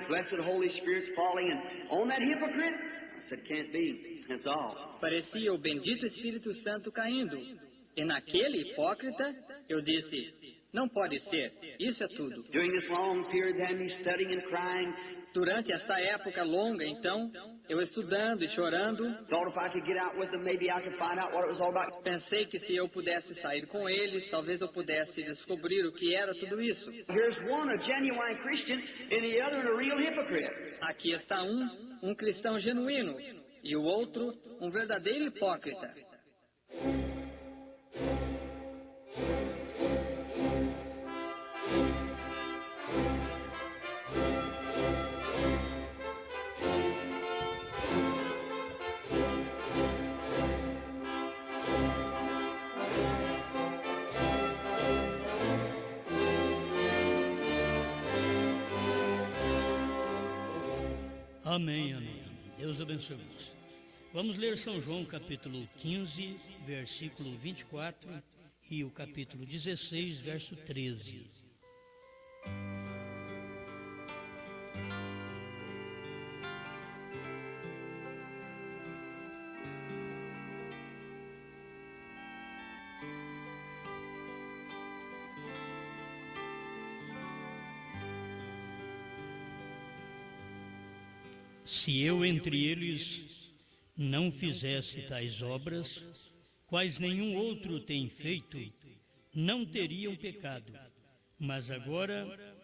blessed Holy Spirit's falling and on that hypocrite. I said, can't be. That's all. Parecia o bendito Espírito Santo caindo. E naquele hipócrita, eu disse, não pode ser, isso é tudo. During this long period, then he's studying and crying. Durante essa época longa, então, eu estudando e chorando, Thought if I could get out with them, maybe I could find out what it was all about. pensei que se eu pudesse sair com eles, talvez eu pudesse descobrir o que era tudo isso. Here's one, a genuine Christian, and the other, a real hypocrite. Aqui está um cristão genuíno, e o outro, um verdadeiro hipócrita. Amém, amém. Deus abençoe. Vamos ler São João capítulo 15, versículo 24 e o capítulo 16, verso 13. Se eu entre eles não fizesse tais obras, quais nenhum outro tem feito, não teriam pecado. Mas agora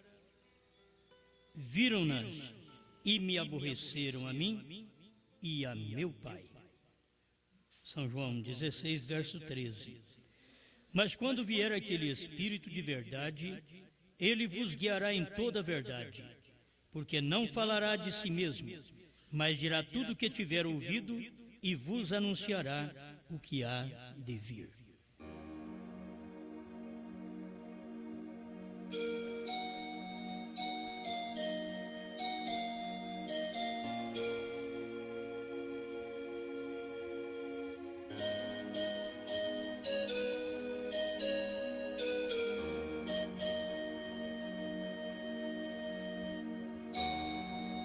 viram-nas e me aborreceram a mim e a meu Pai. São João 16, verso 13. Mas quando vier aquele Espírito de verdade, ele vos guiará em toda a verdade, porque não falará de si mesmo, mas dirá tudo o que tiver ouvido e vos anunciará o que há de vir.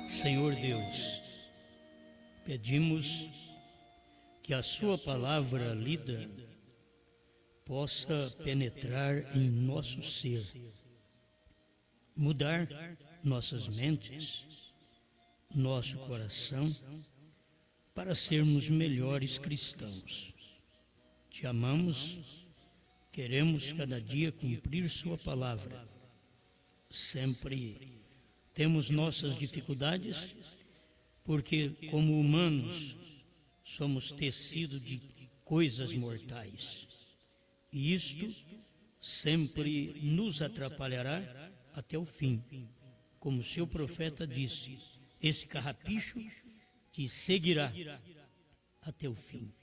Senhor Deus, pedimos que a Sua palavra lida possa penetrar em nosso ser, mudar nossas mentes, nosso coração, para sermos melhores cristãos. Te amamos, queremos cada dia cumprir Sua palavra. Sempre temos nossas dificuldades, porque como humanos somos tecido de coisas mortais. E isto sempre nos atrapalhará até o fim. Como seu profeta disse, esse carrapicho te seguirá até o fim.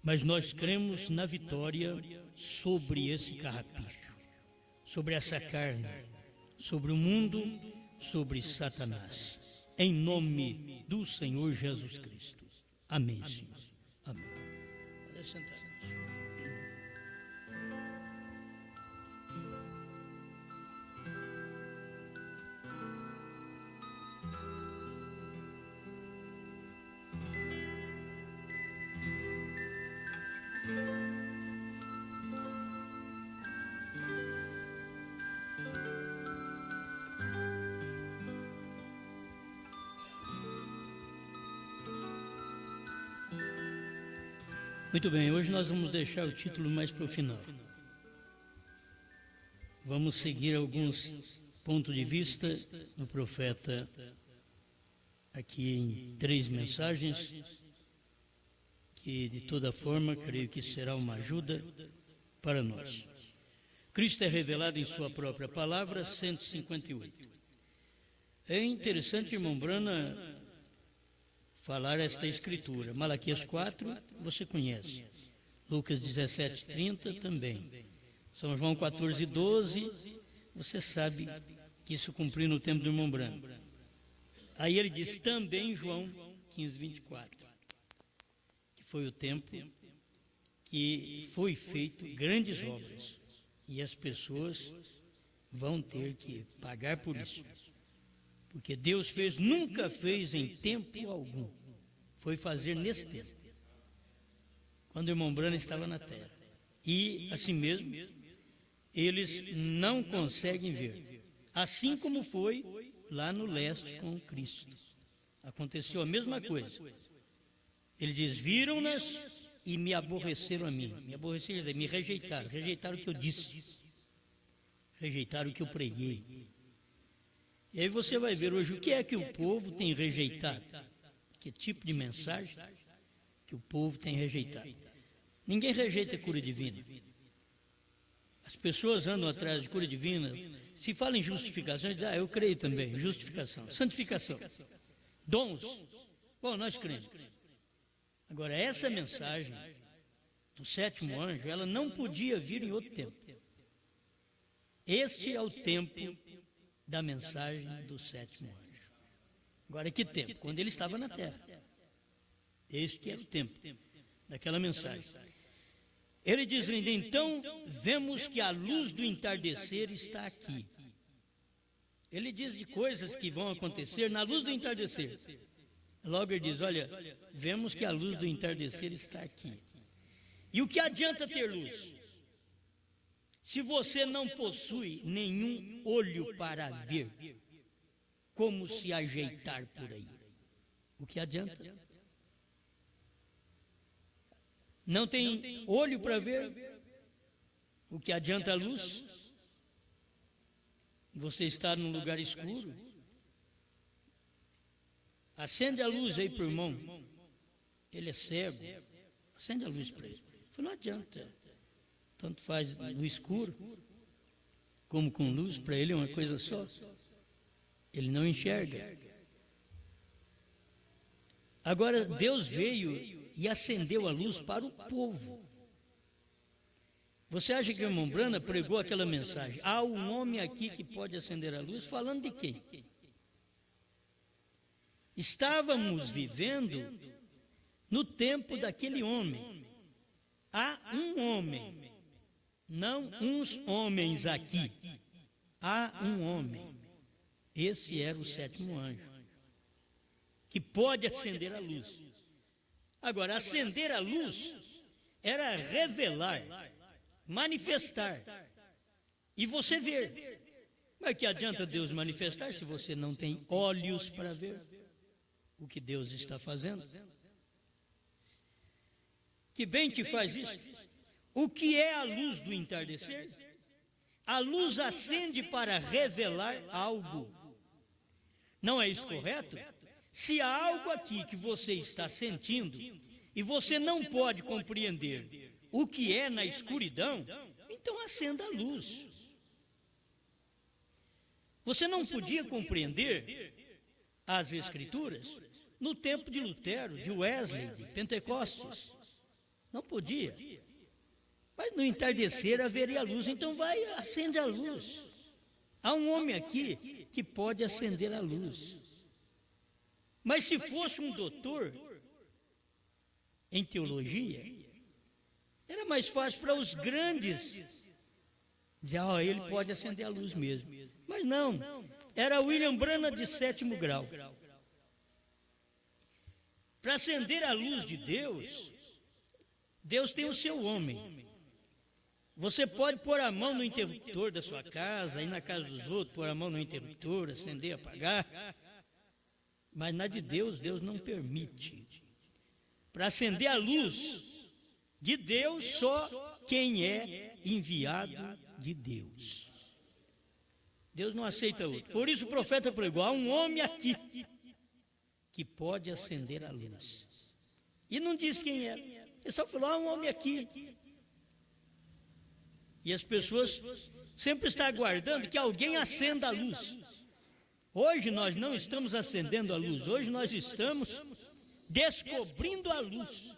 Mas nós cremos na vitória sobre esse carrapicho, sobre essa carne, sobre o mundo, sobre Satanás, em nome do Senhor Jesus Cristo. Amém, Senhor. Amém. Pode sentar. Muito bem, hoje nós vamos deixar o título mais para o final. Vamos seguir alguns pontos de vista do profeta aqui em 3 mensagens, que de toda forma creio que será uma ajuda para nós. Cristo é revelado em sua própria palavra, 158. É interessante, irmão Brana, falar esta escritura. Malaquias 4, você conhece. Lucas 17, 30 também. São João 14, 12, você sabe que isso cumpriu no tempo do irmão Branco. Aí ele diz também João 15, 24, que foi o tempo que foi feito grandes obras e as pessoas vão ter que pagar por isso, Porque Deus fez, nunca fez em tempo algum. Foi fazer nesse tempo, quando o irmão Branham estava na terra. E, assim mesmo, eles não conseguem ver. Assim como foi lá no leste com Cristo. Aconteceu a mesma coisa. Ele diz, viram-nas e me aborreceram a mim. Me aborreceram, me rejeitaram. Rejeitaram o que eu disse. Rejeitaram o que eu preguei. E aí você vai ver hoje o que é que o povo tem rejeitado. Que tipo de mensagem que o povo tem rejeitado. Ninguém rejeita a cura divina. As pessoas andam atrás de cura divina. Se fala em justificação, dizem, eu creio também. Justificação, santificação, dons. Bom, nós cremos. Agora, essa mensagem do sétimo anjo, ela não podia vir em outro tempo. Este é o tempo da mensagem do sétimo anjo. Agora, que tempo? Quando ele estava na terra. Este era o tempo daquela mensagem. Ele diz ainda, então, vemos que a luz do entardecer está aqui. Ele diz de coisas que vão acontecer na luz do entardecer. Logo ele diz, olha, vemos que a luz do entardecer está aqui. E o que adianta ter luz? Se você não possui nenhum olho para ver, como se ajeitar por aí? O que adianta? Não tem olho para ver? O que adianta a luz? Você está num lugar escuro? Acende a luz aí para o irmão. Ele é cego. Acende a luz para ele. Não adianta. Tanto faz no escuro, como com luz, para ele é uma coisa só. Ele não enxerga. Agora, Deus veio e acendeu a luz para o povo. Você acha que o irmão Branham pregou aquela mensagem? Há um homem aqui que pode acender a luz, falando de quem? Estávamos vivendo no tempo daquele homem. Há um homem, não uns homens aqui. Há um homem. Esse era o sétimo anjo, que pode acender a luz. Agora, acender a luz era revelar, manifestar, e você ver. Mas que adianta Deus manifestar se você não tem olhos para ver o que Deus está fazendo? Que bem te faz isso? O que é a luz do entardecer? A luz acende para revelar algo. Não é isso correto? Se há algo aqui que você está sentindo e você não pode compreender o que é na escuridão, então acenda a luz. Você não podia compreender as Escrituras no tempo de Lutero, de Wesley, de Pentecostes. Não podia. Mas no entardecer haveria luz, então vai, acende a luz. Há um homem aqui que pode acender a luz. Mas se fosse um doutor em teologia, era mais fácil para os grandes dizer, ele pode acender a luz mesmo. Mas não, era William Branham de 7º grau. Para acender a luz de Deus, Deus tem o seu homem. Você pode pôr a mão no interruptor da sua casa, ir na casa dos outros, pôr a mão no interruptor, acender, apagar. Mas na de Deus, Deus não permite. Para acender a luz de Deus, só quem é enviado de Deus. Deus não aceita outro. Por isso o profeta pregou, há um homem aqui que pode acender a luz. E não disse quem era. Ele só falou, há um homem aqui. E as pessoas sempre estão aguardando que alguém acenda a luz. Hoje nós não estamos acendendo a luz, hoje nós estamos descobrindo a luz.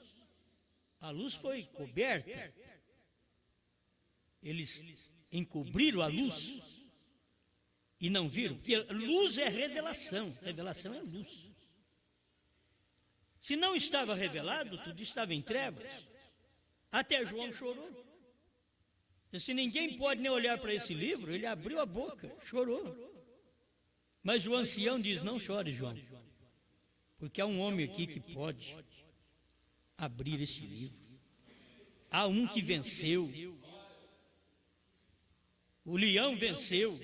A luz foi coberta. Eles encobriram a luz e não viram, porque luz é revelação, revelação é luz. Se não estava revelado, tudo estava em trevas. Até João chorou. Se ninguém pode nem olhar para esse livro, ele abriu a boca, chorou. Mas o ancião diz: não chore, João, porque há um homem aqui que pode abrir esse livro. Há um que venceu. O leão venceu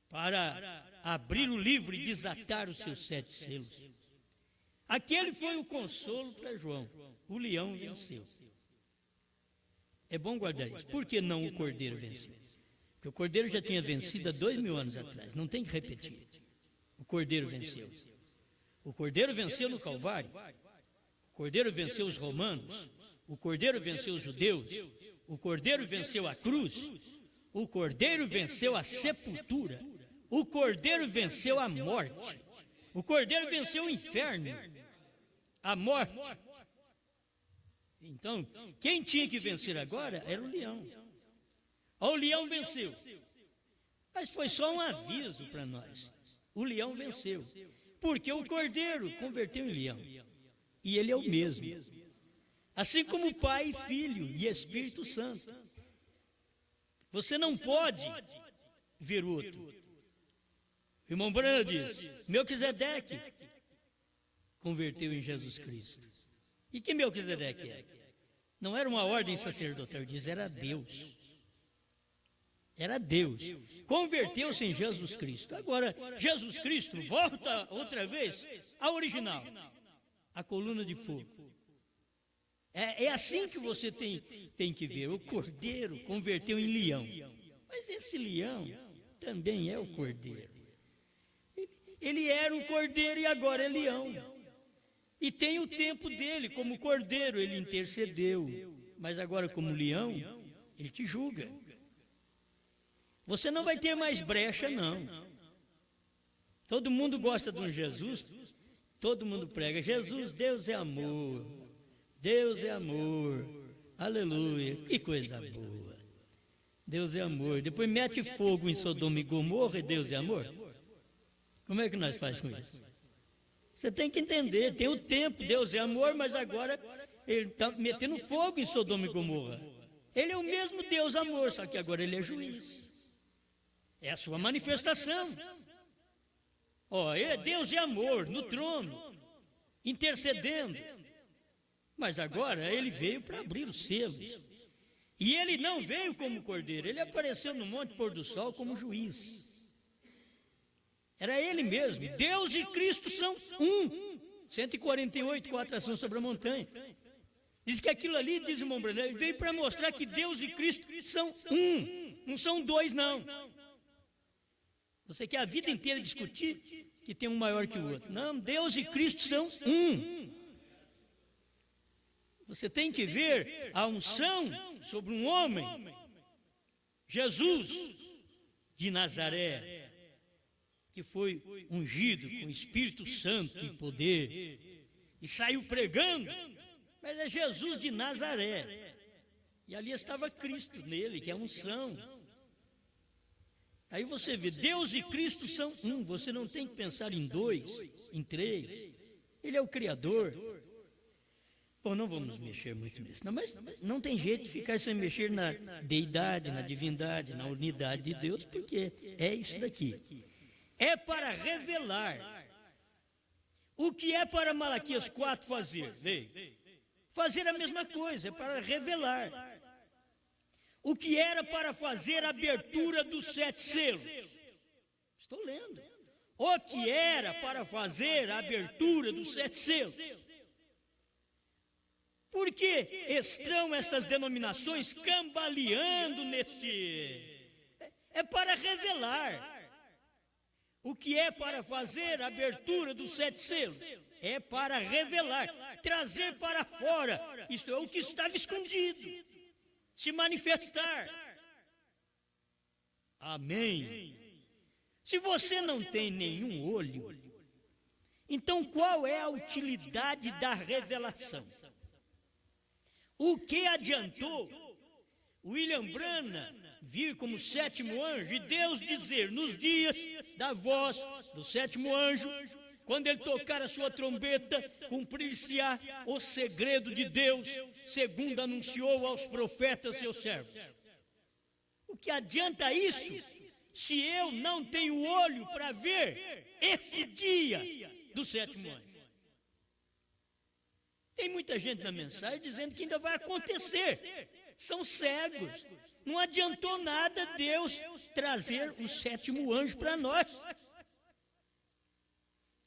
para abrir o livro e desatar os seus 7 selos. Aquele foi o consolo para João. O leão venceu. É bom guardar isso. Por que não o cordeiro venceu? Porque o cordeiro já tinha vencido há 2000 anos atrás. Não tem que repetir. O cordeiro venceu. O cordeiro venceu no Calvário. O cordeiro venceu os romanos. O cordeiro venceu os judeus. O cordeiro venceu a cruz. O cordeiro venceu a sepultura. O cordeiro venceu a morte. O cordeiro venceu o inferno, a morte. Então, quem tinha que vencer agora era o leão. O leão venceu. Mas foi só um aviso para nós. O leão venceu. Porque o cordeiro converteu em leão. E ele é o mesmo. Assim como Pai, Filho e Espírito Santo. Você não pode ver outro. O irmão Branham diz: Melquisedeque converteu em Jesus Cristo. E que Melquisedeque é? Não era uma ordem sacerdotal, diz, era Deus. Era Deus. Converteu-se em Jesus Cristo. Agora, Jesus Cristo volta outra vez ao original, a coluna de fogo. É assim que você tem que ver. O cordeiro converteu em leão. Mas esse leão também é o cordeiro. Ele era um cordeiro e agora é leão. E tem o tempo dele, como cordeiro, ele intercedeu. Mas agora, como leão, ele te julga. Você não vai ter mais brecha, não. Todo mundo gosta de um Jesus, todo mundo prega: Jesus, Deus é amor. Deus é amor. Aleluia. Que coisa boa. Deus é amor. Depois mete fogo em Sodoma e Gomorra e Deus é amor. Como é que nós fazemos com isso? Você tem que entender, tem o tempo, Deus é amor, mas agora ele está metendo fogo em Sodoma e Gomorra. Ele é o mesmo Deus amor, só que agora ele é juiz. É a sua manifestação. Deus é amor no trono, intercedendo. Mas agora ele veio para abrir os selos. E ele não veio como cordeiro, ele apareceu no Monte Pôr do Sol como juiz. Era ele mesmo. Deus e Cristo são um. 148, 4 ações sobre a montanha. Diz que aquilo ali, diz o irmão Branham, veio para mostrar que Deus e Cristo são um. Não são dois, não. Você quer a vida inteira discutir que tem um maior que o outro. Não, Deus e Cristo são um. Você tem que ver a unção sobre um homem, Jesus de Nazaré, que foi ungido com o Espírito Santo e poder, e saiu pregando, mas é Jesus de Nazaré. E ali estava Cristo nele, que é a unção. Aí você vê, Deus e Cristo são um, você não tem que pensar em 2, em 3. Ele é o Criador. Bom, não vamos mexer muito nisso, não, mas não tem jeito de ficar sem mexer na deidade, na divindade, na unidade de Deus, porque é isso daqui. É para revelar. O que é para Malaquias 4 fazer? Fazer a mesma coisa, é para revelar. O que era para fazer a abertura dos 7 selos? Estou lendo. O que era para fazer a abertura dos 7 selos? Por que estão estas denominações cambaleando neste? É para revelar. O que é para fazer a abertura dos 7 selos? É para revelar, trazer para fora, isto é, o que estava escondido, se manifestar. Amém. Se você não tem nenhum olho, então qual é a utilidade da revelação? O que adiantou William Branham vir como 7º anjo e Deus dizer nos dias da voz do 7º anjo, quando ele tocar a sua trombeta, cumprir-se-á o segredo de Deus, segundo anunciou aos profetas seus servos. O que adianta isso se eu não tenho olho para ver esse dia do sétimo anjo? Tem muita gente na mensagem dizendo que ainda vai acontecer. São cegos. Não adiantou nada Deus trazer o sétimo anjo para nós.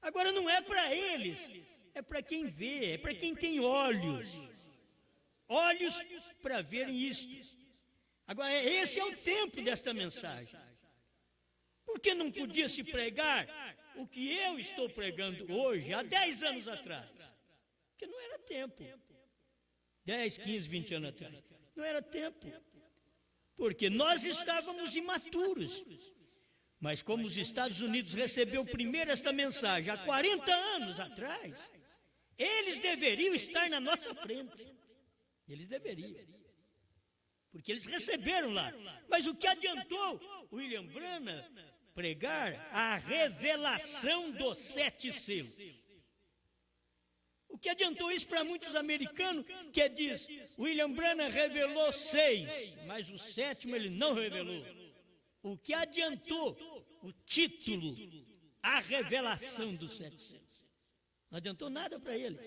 Agora não é para eles, é para quem vê, é para quem tem olhos. Olhos para verem isto. Agora, esse é o tempo desta mensagem. Por que não podia se pregar o que eu estou pregando hoje, há 10 anos atrás? Porque não era tempo. 10, 15, 20 anos atrás. Não era tempo. Porque nós estávamos imaturos. Mas como os Estados Unidos recebeu primeiro esta mensagem há 40 anos atrás, eles deveriam estar na nossa frente. Eles deveriam. Porque eles receberam lá. Mas o que adiantou William Branham pregar a revelação dos 7 selos? O que adiantou isso para muitos americanos, que diz, William Branham revelou 6, mas o 7º ele não revelou. O que adiantou o título, a revelação dos 7 selos? Não adiantou nada para eles.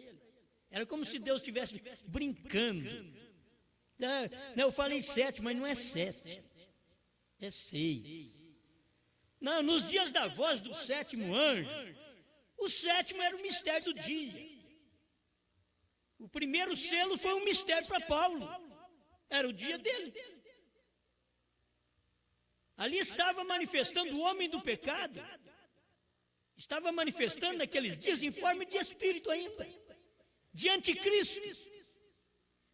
Era como se Deus estivesse brincando. Eu falei 7, mas não é 7, é 6. Não, nos dias da voz do 7º anjo, o 7º era o mistério do dia. O primeiro selo foi um mistério para Paulo. Era o dia dele. Ali estava manifestando o homem do pecado. Estava manifestando naqueles dias em forma de espírito ainda. De anticristo.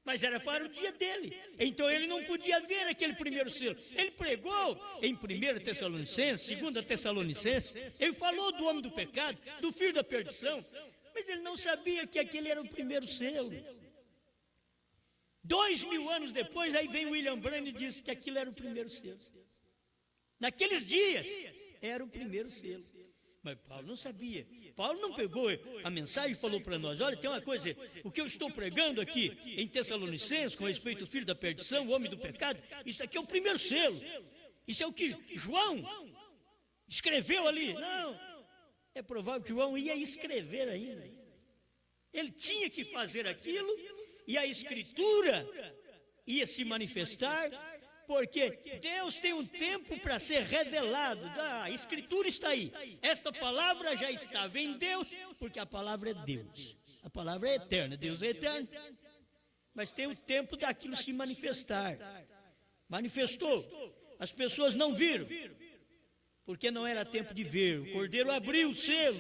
Mas era para o dia dele. Então ele não podia ver aquele primeiro selo. Ele pregou em 1 Tessalonicenses, 2 Tessalonicenses. Ele falou do homem do pecado, do filho da perdição. Mas ele não sabia que aquele era o primeiro selo. 2000 anos depois, aí vem William Branham e diz que aquilo era o primeiro selo. Naqueles dias, era o primeiro selo. Mas Paulo não sabia. Paulo não pegou a mensagem e falou para nós, olha, tem uma coisa, o que eu estou pregando aqui em Tessalonicenses, com respeito ao filho da perdição, o homem do pecado, isso aqui é o primeiro selo. Isso é o que João escreveu ali. Não. É provável que João ia escrever ainda. Ele tinha que fazer aquilo e a Escritura ia se manifestar, porque Deus tem um tempo para ser revelado. A Escritura está aí. Esta palavra já estava em Deus, porque a palavra é Deus. A palavra é eterna, Deus é eterno. Mas tem o tempo daquilo se manifestar. Manifestou. As pessoas não viram. Porque não era tempo de ver. O Cordeiro abriu o selo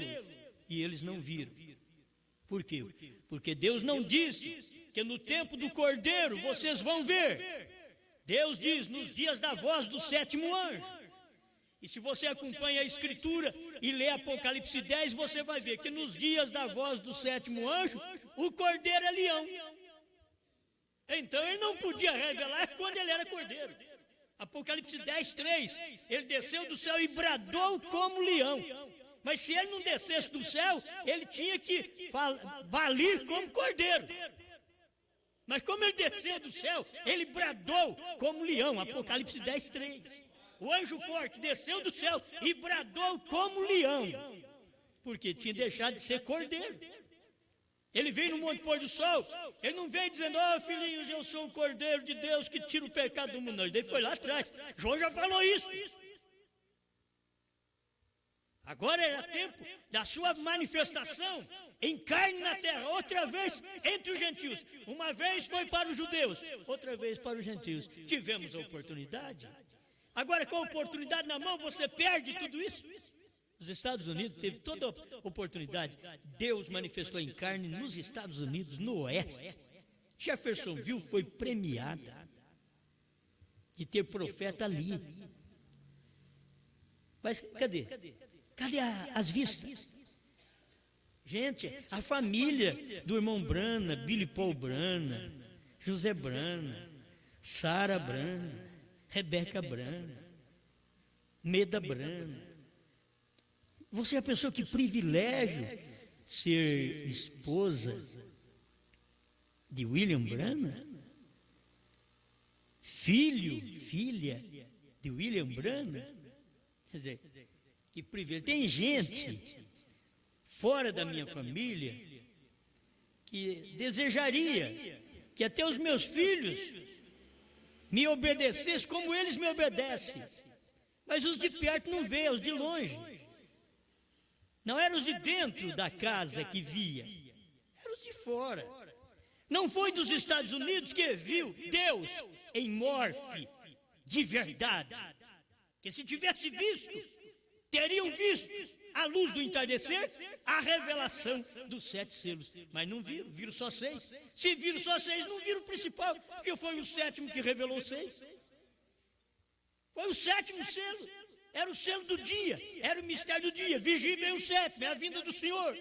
e eles não viram. Por quê? Porque Deus não disse que no tempo do Cordeiro vocês vão ver. Deus diz nos dias da voz do 7º anjo. E se você acompanha a Escritura e lê Apocalipse 10, você vai ver que nos dias da voz do 7º anjo, o Cordeiro é leão. Então ele não podia revelar quando ele era Cordeiro. Apocalipse 10, 3, ele desceu do céu e bradou como leão. Mas se ele não descesse do céu, ele tinha que balir como cordeiro. Mas como ele desceu do céu, ele bradou como leão. Apocalipse 10, 3. O anjo forte desceu do céu e bradou como leão, porque tinha deixado de ser cordeiro. Ele veio no Monte Pôr do Sol, ele não veio dizendo, filhinhos, eu sou o Cordeiro de Deus que tira o pecado do mundo. Não, ele foi lá atrás. João já falou isso. Agora era tempo da sua manifestação em carne na terra, outra vez entre os gentios. Uma vez foi para os judeus, outra vez para os gentios. Tivemos a oportunidade. Agora, com a oportunidade na mão, você perde tudo isso. Os Estados Unidos teve toda a oportunidade. Deus manifestou em carne nos Estados Unidos, no Oeste. Jeffersonville foi premiada de ter profeta ali. Mas cadê? Cadê as vistas? Gente, a família do irmão Brana, Billy Paul Brana, José Brana, Sara Brana, Rebeca Brana, Meda Brana. Você já pensou que privilégio ser esposa de William Branham? Filha de William Branham? Quer dizer, que privilégio. Tem gente fora da minha família que desejaria que até os meus filhos me obedecessem como eles me obedecem. Mas os de perto não vê, os de longe. Não eram os de dentro da casa que via, eram os de fora. Não foi dos Estados Unidos que viu Deus em morfe de verdade. Que se tivesse visto, teriam visto à luz do entardecer a revelação dos 7 selos. Mas não viram, viram só 6. Se viram só 6, não viram o principal, porque foi o 7º que revelou 6. Foi o 7º selo. Era o selo do dia, era o mistério do dia. Vigie bem o 7º, é a vinda do Senhor.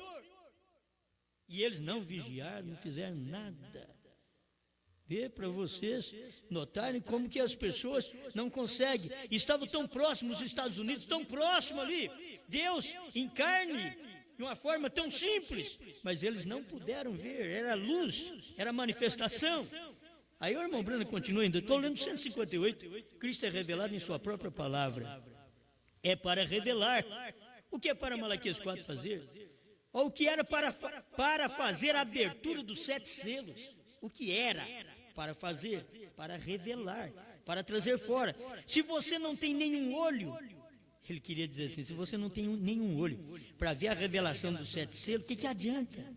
E eles não vigiaram, não fizeram nada. Vê para vocês notarem como que as pessoas não conseguem. Estavam tão próximos dos Estados Unidos, tão próximo ali. Deus em carne, de uma forma tão simples. Mas eles não puderam ver, era luz, era manifestação. Aí o irmão Bruno continua ainda. Estou lendo 158. Cristo é revelado em sua própria palavra. É para revelar. O que é para Malaquias 4 fazer? Ou o que era para fazer a abertura dos 7 selos? O que era para fazer? Para revelar, para trazer fora. Se você não tem nenhum olho, ele queria dizer assim, se você não tem nenhum olho para ver a revelação dos 7 selos, o que adianta?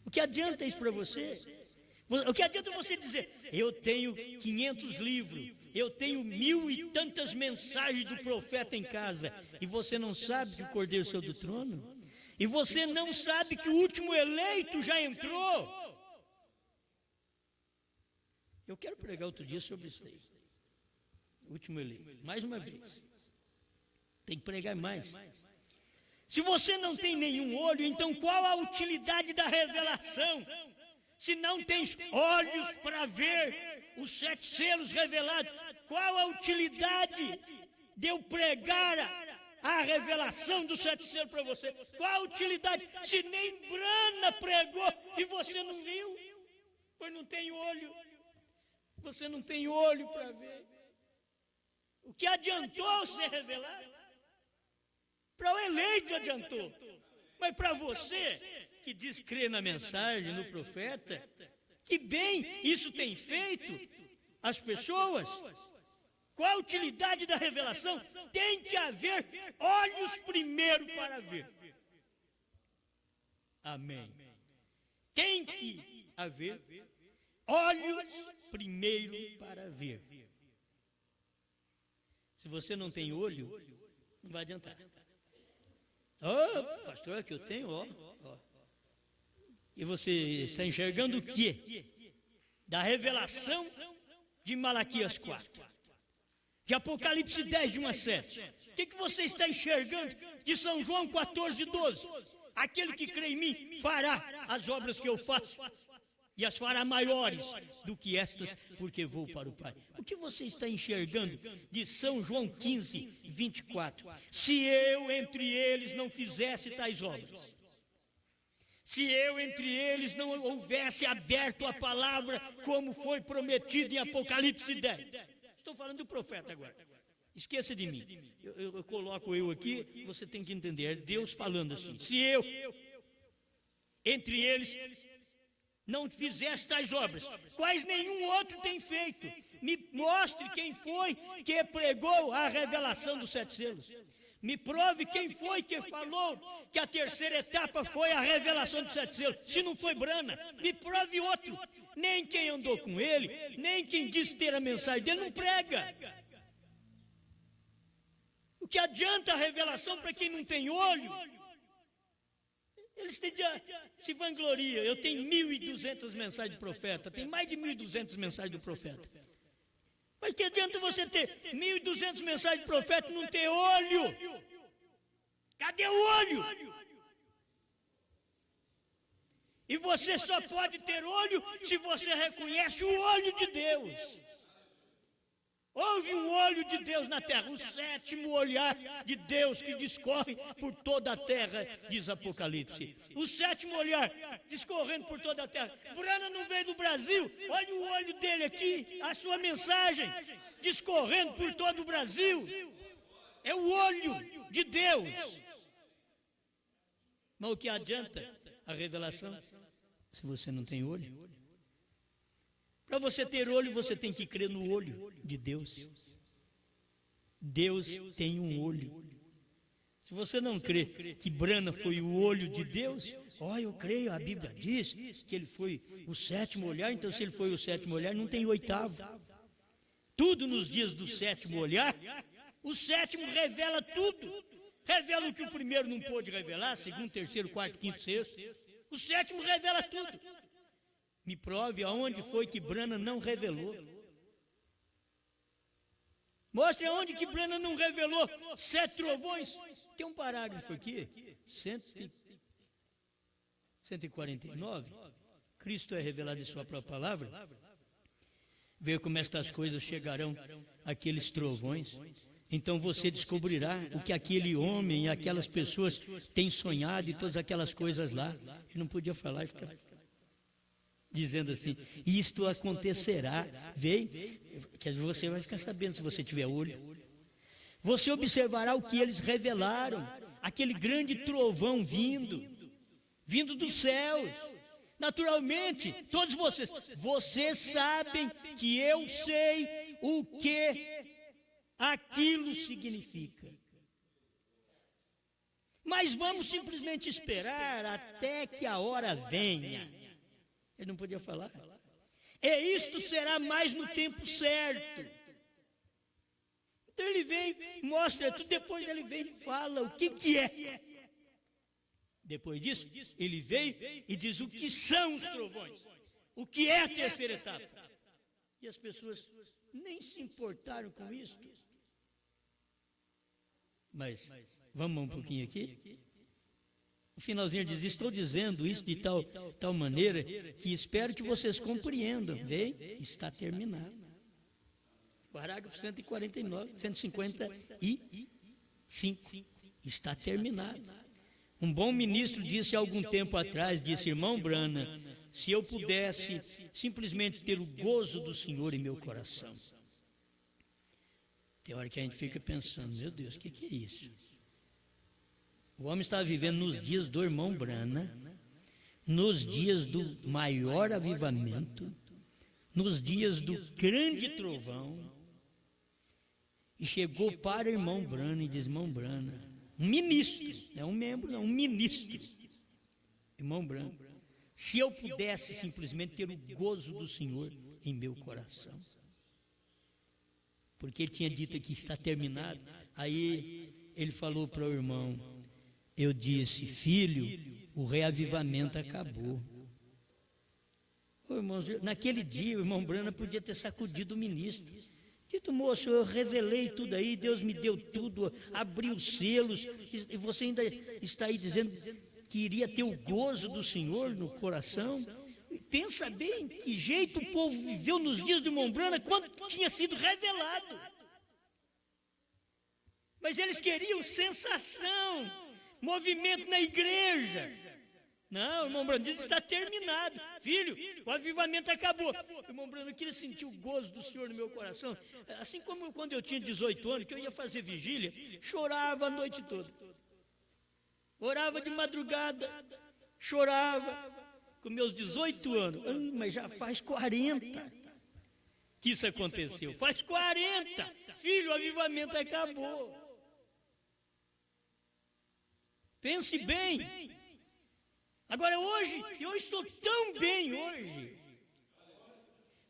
O que adianta isso para você? O que adianta você dizer, eu tenho 500 livros, eu tenho 1000 e tantas mensagens do profeta em casa, e você não sabe que o Cordeiro saiu do trono? E você não sabe que o último eleito já entrou? Eu quero pregar outro dia sobre isso aí. Último eleito, mais uma vez. Tem que pregar mais. Se você não tem nenhum olho, então qual a utilidade da revelação? Se não tens olhos para ver os 7 selos revelados, qual a utilidade de eu pregar a revelação dos 7 selos para você? Qual a utilidade se nem Brana pregou e você não viu? Pois não tem olho. Você não tem olho para ver. O que adiantou ser revelado? Para o eleito adiantou. Mas para você, que diz crer na mensagem, no profeta, que bem isso tem feito as pessoas. Qual a utilidade da revelação? Tem que haver olhos primeiro para ver. Amém. Tem que haver olhos primeiro para ver. Se você não tem olho, não vai adiantar. Pastor, é que eu tenho, ó. E você está enxergando o quê? Da revelação de Malaquias 4. De Apocalipse 10, de 1 a 7. O que você está enxergando de São João 14, 12? Aquele que crê em mim fará as obras que eu faço, e as fará maiores do que estas, porque vou para o Pai. O que você está enxergando de São João 15, 24? Se eu entre eles não fizesse tais obras, se eu entre eles não houvesse aberto a palavra, como foi prometido em Apocalipse 10. Estou falando do profeta agora. Esqueça de mim. Eu coloco eu aqui, você tem que entender. É Deus falando assim. Se eu entre eles não fizesse tais obras, quais nenhum outro tem feito. Me mostre quem foi que pregou a revelação dos 7 selos. Me prove quem foi que falou que a terceira etapa foi a revelação dos 7 selos. Se não foi Brana, me prove outro. Nem quem andou com ele, nem quem disse ter a mensagem dele, não prega. O que adianta a revelação para quem não tem olho? Eles se vangloriam. Eu tenho 1.200 mensagens do profeta. Tem mais de 1.200 mensagens do profeta. Mas que adianta você ter 1.200 mensagens do profeta e não ter olho? Cadê o olho? E você só pode ter olho se você reconhece o olho de Deus. Houve um olho de Deus na terra, o 7º olhar de Deus que discorre por toda a terra, diz Apocalipse. O 7º olhar discorrendo por toda a terra. Brana não veio do Brasil, olha o olho dele aqui, a sua mensagem, discorrendo por todo o Brasil. é o olho de Deus. Mas o que adianta a revelação se você não tem olho? Para você ter olho, você tem que crer no olho de Deus. Deus tem um olho. Se você não crê que Brana foi o olho de Deus, eu creio, a Bíblia diz que ele foi o sétimo olhar, então se ele foi o sétimo olhar, não tem oitavo. Tudo nos dias do sétimo olhar, o sétimo revela tudo. Revela o que o primeiro não pôde revelar, segundo, terceiro, quarto, quinto, sexto. O sétimo revela tudo. Me prove aonde foi que Brana não revelou. Mostre aonde que Brana não revelou 7 trovões. Tem um parágrafo aqui, 149. Cristo é revelado em sua própria palavra. Ver como estas coisas chegarão àqueles trovões. Então você descobrirá o que aquele homem e aquelas pessoas têm sonhado e todas aquelas coisas lá. Ele não podia falar e ficar dizendo assim, isto acontecerá. Vem, que você vai ficar sabendo se você tiver olho. Você observará o que eles revelaram, aquele grande trovão vindo dos céus. Naturalmente, todos vocês sabem que eu sei o que aquilo significa. Mas vamos simplesmente esperar até que a hora venha. Ele não podia falar. Isto será mais no tempo certo. Então ele vem, mostra tudo, depois ele vem e fala o que é. Depois disso, ele veio e diz o que são os trovões. O que é a terceira etapa. E as pessoas nem se importaram com isso. Mas, vamos um pouquinho aqui. No finalzinho diz, estou dizendo isso de tal maneira que espero que vocês compreendam. Vem, está terminado. Parágrafo 155. Está terminado. Um bom ministro disse há algum tempo atrás, irmão Brana, se eu pudesse simplesmente ter o gozo do Senhor em meu coração. Tem hora que a gente fica pensando, meu Deus, o que é isso? O homem estava vivendo nos dias do irmão Brana, nos dias do maior avivamento, nos dias do grande trovão, e chegou para o irmão Brana e diz, irmão Brana, um ministro, não é um membro, não, um ministro, irmão Brana, se eu pudesse simplesmente ter o gozo do Senhor em meu coração, porque ele tinha dito que está terminado, aí ele falou para o irmão, eu disse, filho, o reavivamento acabou. Irmãos, naquele dia o irmão Brana podia ter sacudido o ministro. Dito, moço, eu revelei tudo aí, Deus me deu tudo, abriu os selos, e você ainda está aí dizendo que iria ter o gozo do Senhor no coração. Pensa bem que jeito o povo viveu nos dias do irmão Brana quando tinha sido revelado. Mas eles queriam sensação, movimento na igreja. Não, o irmão Brana diz, está terminado. Filho, o avivamento acabou. O irmão Brana, eu queria sentir o gozo do Senhor no meu coração. Assim como quando eu tinha 18 anos, que eu ia fazer vigília, chorava a noite toda. Orava de madrugada, chorava. Com meus 18 anos, mas já faz 40 que isso aconteceu. Faz 40. Filho, o avivamento acabou. Pense bem. Agora hoje, eu estou tão bem hoje,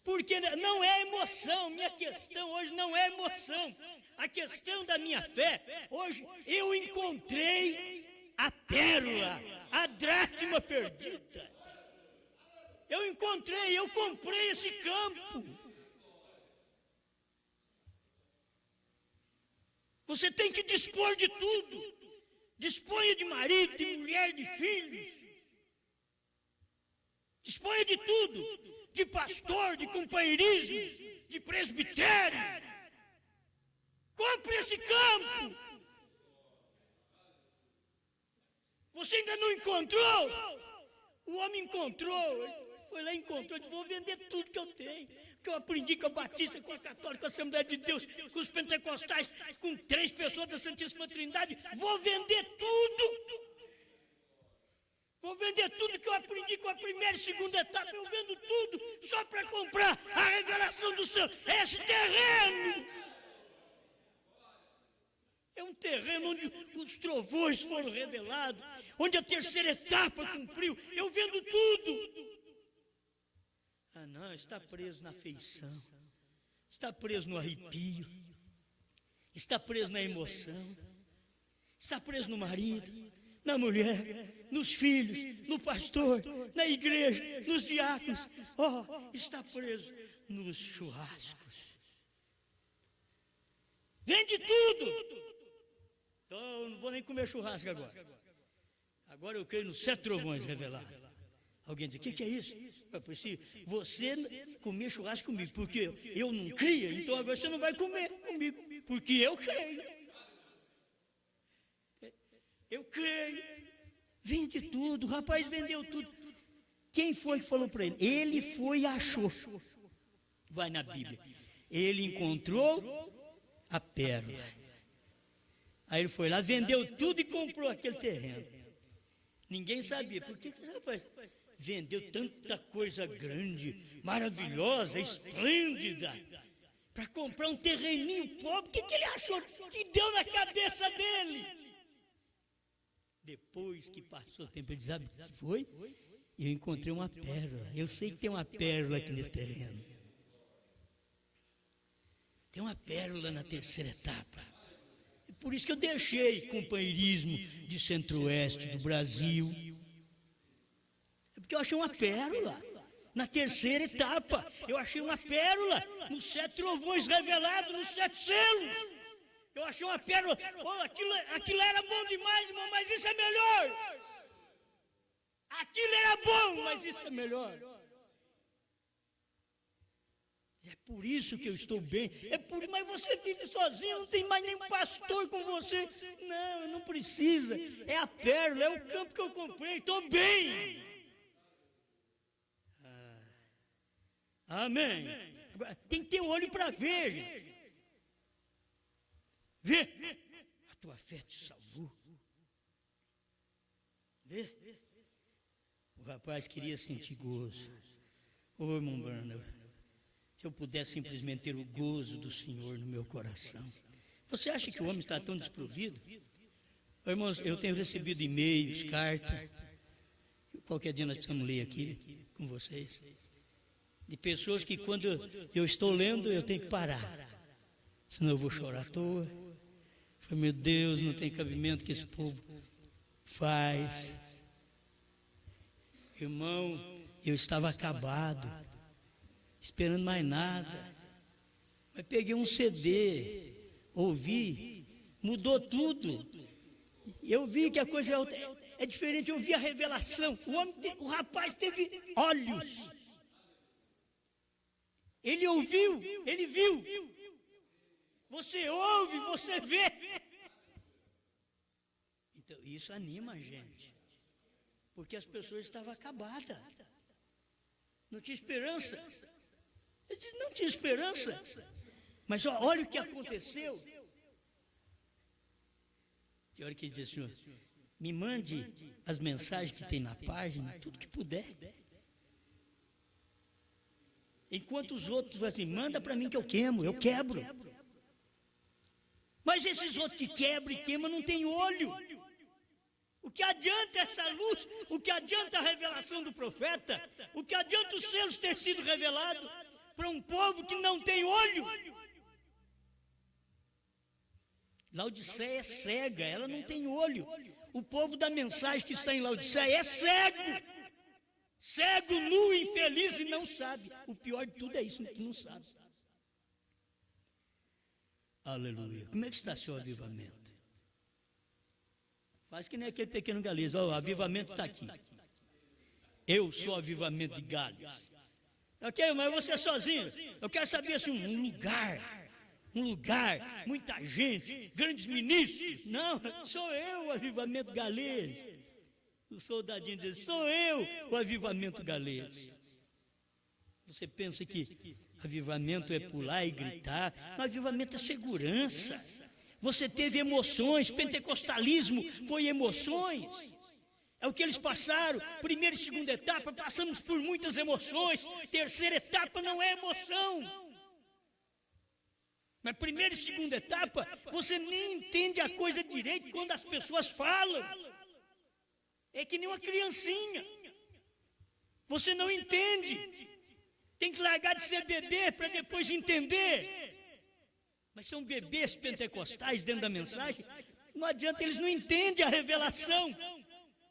porque não é emoção, minha questão hoje não é emoção, a questão da minha fé, hoje eu encontrei a pérola, a dracma perdida, eu comprei esse campo. Você tem que dispor de tudo, disponha de marido, de mulher, de filhos, disponha de tudo, de pastor, de companheirismo, de presbitério. Compre esse campo. Você ainda não encontrou? O homem encontrou, foi lá e encontrou, disse, vou vender tudo que eu tenho. que eu aprendi com a Batista, com a Católica, com a Assembleia de Deus, com os pentecostais, com 3 pessoas da Santíssima Trindade. Vou vender tudo. Vou vender tudo que eu aprendi com a primeira e segunda etapa. Eu vendo tudo só para comprar a revelação do céu. Esse terreno é um terreno onde os trovões foram revelados, onde a terceira etapa cumpriu. Eu vendo tudo. Ah, não, está preso na afeição, está preso no arrepio, está preso na emoção, está preso no marido, na mulher, nos filhos, no pastor, na igreja, nos diáconos. Oh, está preso nos churrascos. Vende tudo. Então, eu não vou nem comer churrasco agora. Agora eu creio nos 7 trovões revelados. Alguém diz, o que é isso? Se você comer churrasco comigo, porque eu não cria, então agora você não vai comer comigo, porque eu creio. Eu creio. Vende tudo. O rapaz vendeu tudo. Quem foi que falou para ele? Ele foi e achou. Vai na Bíblia. Ele encontrou a pérola. Aí ele foi lá, vendeu tudo e comprou aquele terreno. Ninguém sabia. Por que esse rapaz vendeu tanta coisa grande, maravilhosa, esplêndida, para comprar um terreninho pobre? O que ele achou que deu na cabeça dele? Depois que passou o tempo, ele disse, sabe, foi? Eu encontrei uma pérola. Eu sei que tem uma pérola aqui nesse terreno. Tem uma pérola na terceira etapa. É por isso que eu deixei companheirismo de Centro-Oeste do Brasil. É porque eu achei uma pérola na terceira etapa. Eu achei uma pérola nos 7 trovões revelados, nos 7 selos. Eu achei uma pérola. Oh, aquilo era bom demais, irmão, mas isso é melhor. Aquilo era bom, mas isso é melhor. É por isso que eu estou bem. Mas você vive sozinho, não tem mais nenhum pastor com você. Não, não precisa. É a pérola, é o campo que eu comprei. Estou bem. Amém. Agora, tem que ter olho para ver, gente. Vê. A tua fé te salvou. Vê. O rapaz queria sentir gozo. Ô, irmão Brandon, se eu pudesse simplesmente ter o gozo do Senhor no meu coração. Você acha que o homem está tão desprovido? Irmãos, eu tenho recebido e-mails, cartas. Qualquer dia nós precisamos ler aqui com vocês. De pessoas que quando eu estou lendo, eu tenho que parar. Senão eu vou chorar à toa. Falei, meu Deus, não tem cabimento que esse povo faz. Irmão, eu estava acabado, esperando mais nada. Mas peguei um CD, ouvi, mudou tudo. Eu vi que a coisa é diferente, eu vi a revelação. O rapaz teve olhos. Ele ouviu, ele viu. Você ouve, você vê. Então, isso anima a gente. Porque as pessoas estavam acabadas. Não tinha esperança. Ele disse, não tinha esperança. Mas olha o que aconteceu. Tem hora que ele diz, Senhor, me mande as mensagens que tem na página, tudo que puder. Enquanto os outros falam assim, manda para mim que eu queimo, eu quebro. Mas esses outros que quebram e queimam não têm olho. O que adianta essa luz? O que adianta a revelação do profeta? O que adianta os selos ter sido revelados para um povo que não tem olho? Laodiceia é cega, ela não tem olho. O povo da mensagem que está em Laodiceia é cego. Cego, nu, infeliz e não sabe. O pior de tudo é isso, que não sabe. Aleluia. Como é que está seu avivamento? Faz que nem aquele pequeno Galês. O avivamento está aqui. Eu sou o avivamento de Galhos. Ok, mas você é sozinho. Eu quero saber assim, um lugar, muita gente, grandes ministros. Não, sou eu o avivamento galês. O soldadinho diz, sou eu o avivamento galês. Você pensa que avivamento é pular e gritar, mas avivamento é segurança. Você teve emoções, pentecostalismo foi emoções. É o que eles passaram, primeira e segunda etapa, passamos por muitas emoções, terceira etapa não é emoção. Mas primeira e segunda etapa, você nem entende a coisa direito quando as pessoas falam. É que nem uma criancinha. Você não entende. Tem que largar de ser bebê para depois entender. Mas são bebês pentecostais dentro da mensagem. Não adianta, eles não entendem a revelação.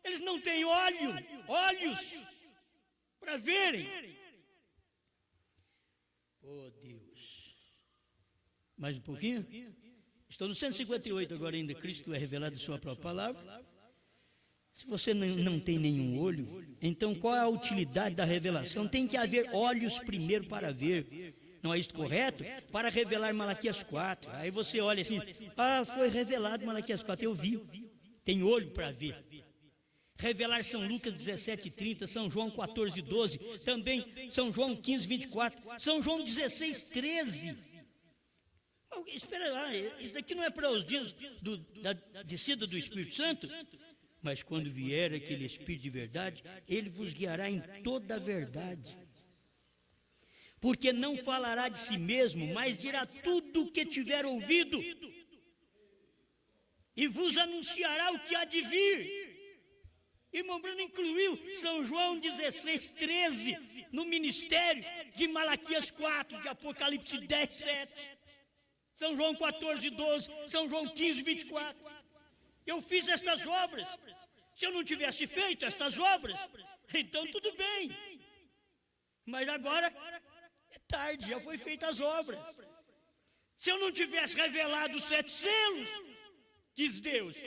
Eles não têm olhos para verem. Oh Deus. Mais um pouquinho? Estou no 158 agora ainda. Cristo é revelado em sua própria palavra. Se você não tem nenhum olho, então qual é a utilidade da revelação? Tem que haver olhos primeiro para ver. Não é isso correto? Para revelar Malaquias 4. Aí você olha assim, foi revelado Malaquias 4, eu vi. Tem olho para ver. Revelar São Lucas 17:30, São João 14:12, também São João 15:24, São João 16:13. Espera lá, isso daqui não é para os dias da descida do Espírito Santo? Mas quando vier aquele Espírito de verdade, ele vos guiará em toda a verdade. Porque não falará de si mesmo, mas dirá tudo o que tiver ouvido, e vos anunciará o que há de vir. Irmão Bruno incluiu São João 16:13 no ministério de Malaquias 4, de Apocalipse 10:7, São João 14:12, São João 15:24. Eu fiz estas obras. Se eu não tivesse feito estas obras, então tudo bem. Mas agora é tarde, já foi feitas as obras. Se eu não tivesse revelado os 7 selos, diz Deus,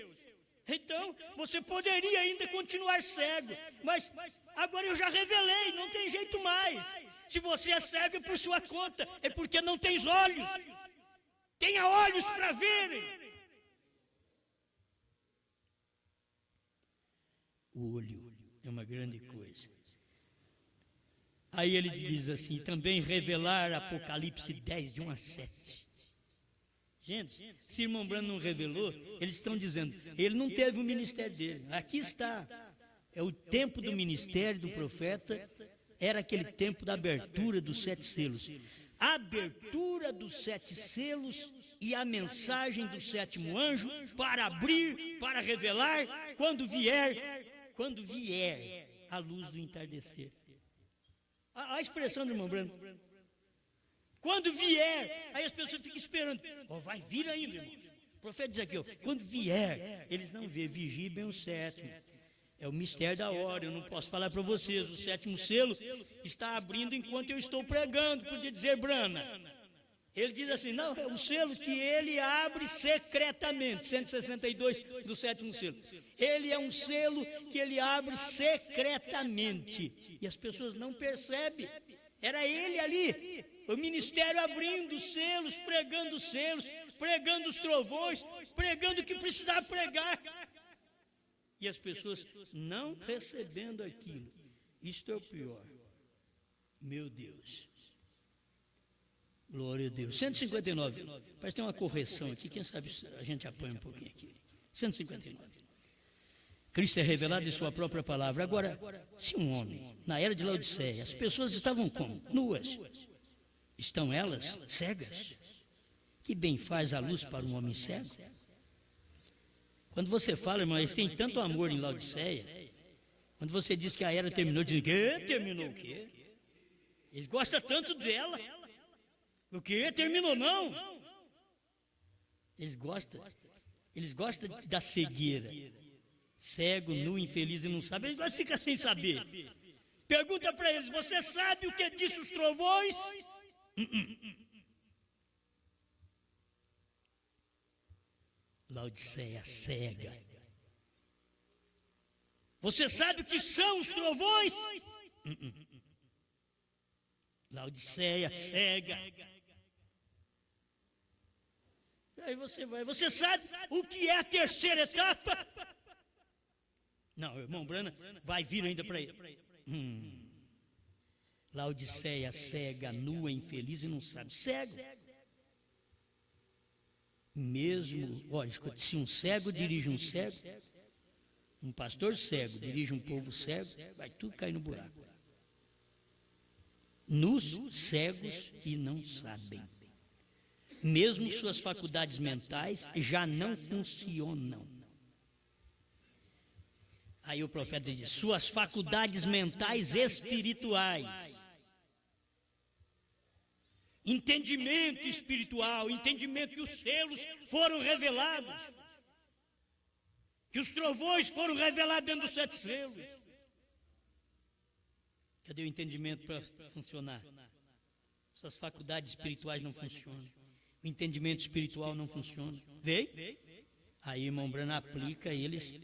então você poderia ainda continuar cego. Mas agora eu já revelei, não tem jeito mais. Se você é cego é por sua conta, é porque não tens olhos. Tenha olhos para verem. O olho é uma grande coisa. Aí ele diz assim, também revelar Apocalipse 10, de 1 a 7. Gente, se irmão Branham não revelou, eles estão dizendo, ele não teve o ministério dele. Aqui está, é o tempo do ministério do profeta, era aquele tempo da abertura dos 7 selos. A abertura dos 7 selos e a mensagem do 7º anjo para abrir, para revelar, quando vier a luz do entardecer. A expressão do irmão Branham. Quando vier, aí as pessoas ficam esperando. Vai vir ainda, irmão. O profeta diz aqui, quando vier, eles não vê, vigiem bem o 7º. É o mistério da hora, eu não posso falar para vocês. O 7º selo está abrindo enquanto eu estou pregando, podia dizer Brana. Ele diz assim, não, é um selo que ele abre secretamente, 162 do 7º selo. Ele é um selo que ele abre secretamente. E as pessoas não percebem. Era ele ali, o ministério abrindo os selos, pregando os trovões, pregando o que precisava pregar. E as pessoas não recebendo aquilo. Isto é o pior. Meu Deus. Glória a Deus. 159. Parece que tem uma correção aqui. Quem sabe a gente apanha um pouquinho aqui. 159. Cristo é revelado em sua própria palavra. Agora, se um homem, na era de Laodiceia, as pessoas estavam como? Nuas. Estão elas cegas? Que bem faz a luz para um homem cego? Quando você fala, irmão, eles têm tanto amor em Laodiceia. Quando você diz que a era terminou, dizem, que terminou o quê? Eles gostam tanto dela. O quê? Terminou não? Eles gostam da cegueira. Cego, nu, infeliz e não sabe. Eles gostam de ficar sem saber. Pergunta para eles, você sabe o que disse os trovões? Laodiceia cega. Você sabe o que são os trovões? Laodiceia cega. Aí você vai, você sabe o que é a terceira etapa? Não, irmão Brana vai vir ainda para ele. Laodiceia cega, nua, infeliz e não sabe. Cego. Mesmo, olha, se um cego dirige um cego, um pastor cego dirige um povo cego, vai tudo cair no buraco. Nus, cegos e não sabem. Mesmo suas faculdades mentais já não funcionam. Aí o profeta diz: suas faculdades mentais espirituais. Entendimento espiritual, entendimento que os selos foram revelados, que os trovões foram revelados dentro dos 7 selos. Cadê o entendimento para funcionar? Suas faculdades espirituais não funcionam. O entendimento espiritual não funciona. Vê? Aí, irmão Branham aplica eles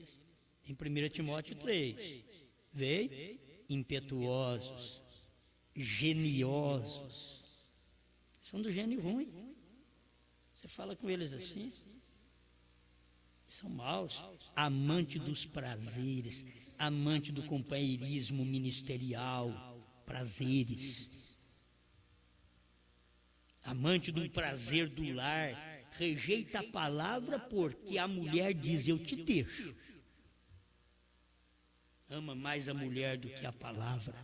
em 1 Timóteo 3. Vê? Impetuosos, geniosos. São do gênio ruim. Você fala com eles assim. São maus. Amante dos prazeres, amante do companheirismo ministerial, prazeres. Amante do prazer do lar, rejeita a palavra porque a mulher diz: eu te deixo. Ama mais a mulher do que a palavra.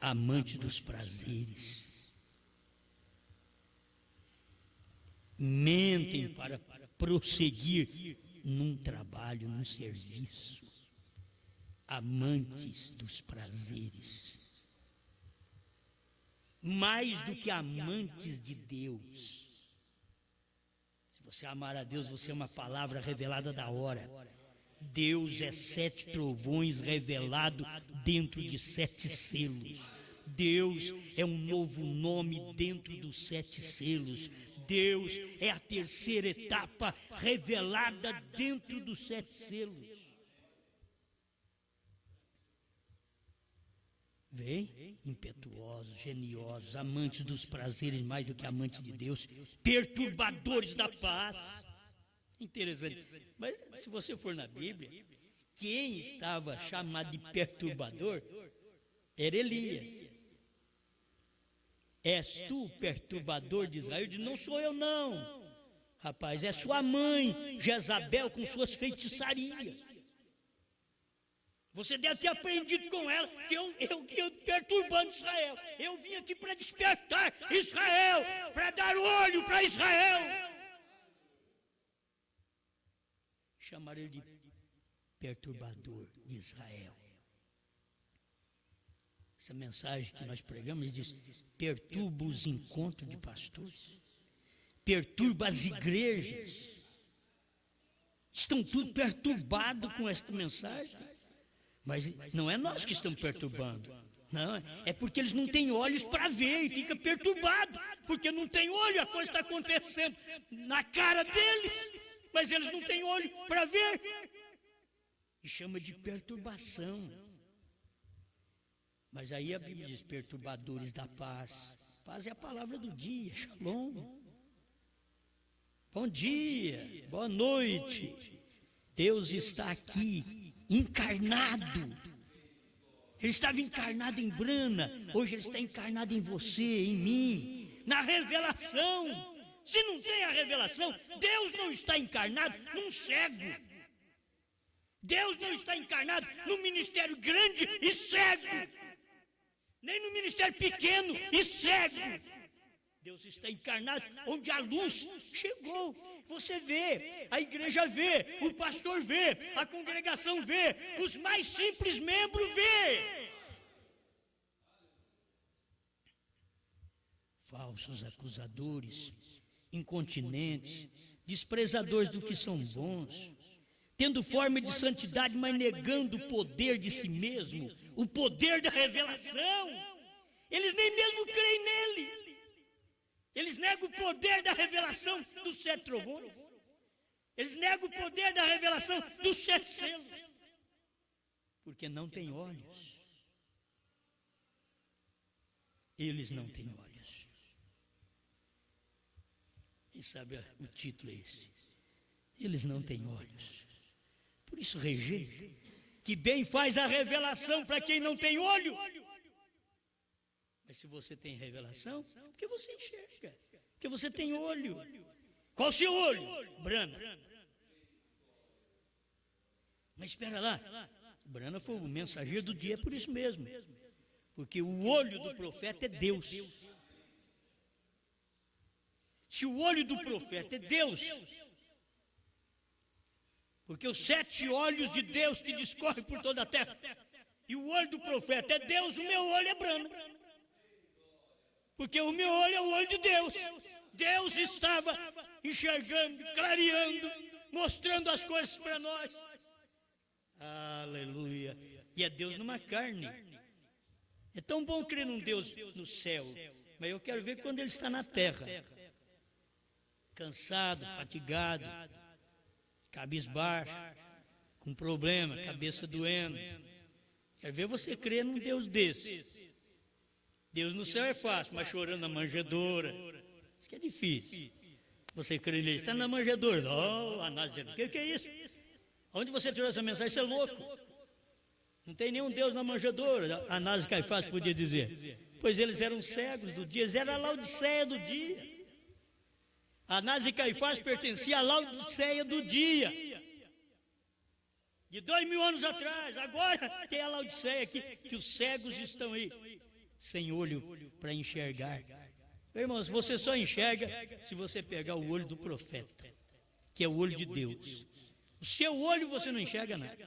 Amante dos prazeres. Mentem para prosseguir num trabalho, num serviço. Amantes dos prazeres. Mais do que amantes de Deus. Se você amar a Deus, você é uma palavra revelada da hora. Deus é 7 trovões revelado dentro de 7 selos. Deus é um novo nome dentro dos 7 selos. Deus é a terceira etapa revelada dentro dos 7 selos. Vem, impetuosos, geniosos, amantes dos prazeres mais do que amantes de Deus, perturbadores da paz. Interessante. Mas se você for na Bíblia, quem estava chamado de perturbador era Elias. És tu o perturbador de Israel? Ele disse: não sou eu não. Rapaz, é sua mãe, Jezabel, com suas feitiçarias. Você deve ter aprendido com ela que eu perturbando Israel. Eu vim aqui para despertar Israel, para dar olho para Israel. Chamaram ele de perturbador de Israel. Essa mensagem que nós pregamos, ele diz: perturba os encontros de pastores, perturba as igrejas. Estão tudo perturbados com esta mensagem. Mas não é nós que estamos perturbando. Não, é porque eles não têm olhos para ver e fica perturbado. Porque não tem olho, a coisa está acontecendo na cara deles. Mas eles não têm olho para ver. E chama de perturbação. Mas aí a Bíblia diz: perturbadores da paz. Paz é a palavra do dia, shalom. Bom dia, boa noite. Deus está aqui, encarnado. Ele estava encarnado em Brana, hoje ele está encarnado em você, em mim, na revelação. Se não tem a revelação, Deus não está encarnado num cego. Deus não está encarnado num ministério grande e cego, nem no ministério pequeno e cego. Deus está encarnado onde a luz chegou. Você vê, a igreja vê, o pastor vê, a congregação vê, os mais simples membros vê. Falsos acusadores, incontinentes, desprezadores do que são bons, tendo forma de santidade, mas negando o poder de si mesmo, o poder da revelação. Eles nem mesmo creem nele. Eles negam o poder da revelação dos 7 trovões. Eles negam o poder da revelação dos 7 selos. Porque não têm olhos. Eles não têm olhos. Quem sabe o título é esse? Eles não têm olhos. Por isso rejeitam. que bem faz a revelação para quem não tem olho. Mas se você tem revelação, é porque você enxerga, porque você tem olho. Qual o seu olho? Brana. Mas espera lá, Brana foi o mensageiro do dia por isso mesmo, porque o olho do profeta é Deus. Se o olho do profeta é Deus, porque os 7 olhos de Deus que discorrem por toda a terra, e o olho do profeta é Deus, o meu olho é Brana. Porque o meu olho é o olho de Deus. Deus estava enxergando, clareando, mostrando as coisas para nós. Aleluia. E é Deus numa carne. É tão bom crer num Deus no céu, mas eu quero ver quando Ele está na terra. Cansado, fatigado, cabisbaixo, com problema, cabeça doendo. Quero ver você crer num Deus desse. Deus no céu é fácil, mas chorando na manjedoura, isso que é difícil. Você crê nele, está na manjedoura. Oh, Anás dizendo, o que é isso? Onde você tirou essa mensagem? Isso é louco. Não tem nenhum Deus na manjedoura. Anás e Caifás podia dizer. Pois eles eram cegos do dia, eles eram a Laodiceia do dia. Anás e Caifás pertenciam à Laodiceia do dia. De 2000 anos atrás, agora tem a Laodiceia aqui, que os cegos estão aí, sem olho para enxergar. Irmãos, você só enxerga se você pegar o olho do profeta, que é o olho de Deus. O seu olho você não enxerga nada.